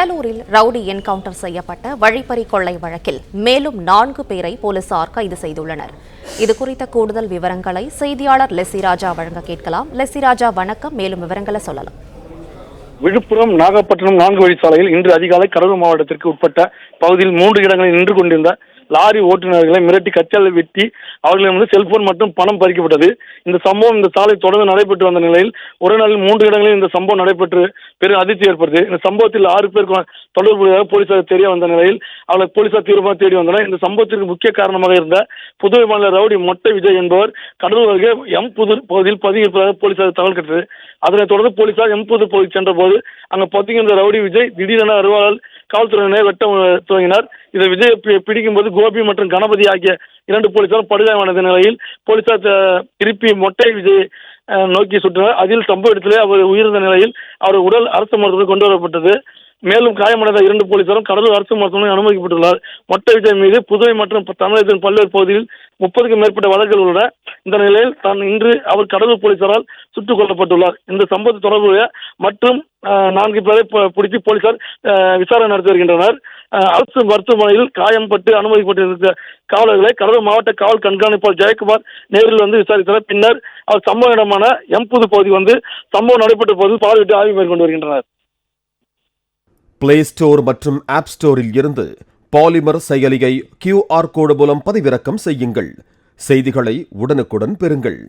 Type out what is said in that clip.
கடலூரில் rowdy encounter செய்யப்பட்ட வழிப்பறி கொள்ளை வழக்கில் மேலும் 4 பேரை போலீசார் கைது செய்துள்ளனர். இதுகுறித்த கூடுதல் விவரங்களை செய்தியாளர் லெசிராஜா வழங்க கேட்கலாம். லெசிராஜா, வணக்கம். மேலும் விவரங்களை சொல்லலாம். விழுப்புரம் நாகப்பட்டினம் 4 வழிச்சாலையில் இன்று அதிகாலை கடலூர் மாவட்டத்திற்கு உட்பட்ட பகுதியில் 3 இடங்களில் நின்று கொண்டிருந்த லாரி ஓட்டுநர்களை மிரட்டி கச்சால் வெட்டி அவர்களிடம் செல்போன் மற்றும் பணம் பறிக்கப்பட்டது. இந்த சம்பவம் இந்த சாலை தொடர்ந்து நடைபெற்று வந்த நிலையில் ஒரே நாளில் 3 இடங்களில் இந்த சம்பவம் நடைபெற்று பெரும் அதிர்ச்சி ஏற்பட்டது. இந்த சம்பவத்தில் 6 பேர் தொடர்புடையதாக போலீசார் தெரிய வந்த நிலையில் அவளை போலீசார் தீவிரமாக தேடி வந்தனர். இந்த சம்பவத்திற்கு முக்கிய காரணமாக இருந்த புதுவை மாநில ரவுடி மொட்டை விஜய் என்பவர் கடலூர் அருகே எம்புதூர் பகுதியில் பதுங்கியிருப்பதாக போலீசார் தகவல் கிடைத்தது. அதனைத் தொடர்ந்து போலீசார் எம்புதூர் பகுதி சென்ற போது அங்கு பதுங்கியிருந்த ரவுடி விஜய் திடீரென அருவாளால் காவல்துறையினர் வெட்ட துவங்கினார். இதை விஜய் பிடிக்கும் போது கோபி மற்றும் கணபதி ஆகிய 2 போலீசாரும் படுகாயமடைந்த நிலையில் போலீசார் திருப்பி மொட்டை விஜய் நோக்கி சுற்றினர். அதில் சம்பவ இடத்திலே அவர் உயிரிழந்த நிலையில் அவர் உடல் அரசு மருத்துவமனைக்கு கொண்டு வரப்பட்டது. மேலும் காயமடைந்த 2 போலீசாரும் கடலூர் அரசு மருத்துவமனை அனுமதிக்கப்பட்டுள்ளார். மொட்டை விஜய் மீது புதுவை மற்றும் தமிழகத்தின் பல்வேறு பகுதியில் 30க்கும் மேற்பட்ட வழக்குகள் உள்ளன. இந்த நிலையில் இன்று அவர் கடலூர் போலீசாரால் சுட்டுக் கொல்லப்பட்டுள்ளார். இந்த சம்பவத்தை தொடர்புடைய மற்றும் 4 பேரை பிடித்து போலீசார் விசாரணை நடத்தி வருகின்றனர். அரசு மருத்துவமனையில் காயம்பட்டு அனுமதிக்கப்பட்டிருந்த காவலர்களை கடலூர் மாவட்ட காவல் கண்காணிப்பாளர் ஜெயக்குமார் நேரில் வந்து விசாரித்தனர். பின்னர் அவர் சம்பவ இடமான எம்புது பகுதி சம்பவம் நடைபெற்ற பகுதியில் பார்வையிட்டு ஆய்வு மேற்கொண்டு வருகின்றனர். பிளே ஸ்டோர் மற்றும் ஆப் ஸ்டோரில் இருந்து பாலிமர் செயலியை QR கோடு மூலம் பதிவிறக்கம் செய்யுங்கள். செய்திகளை உடனுக்குடன் பெறுங்கள்.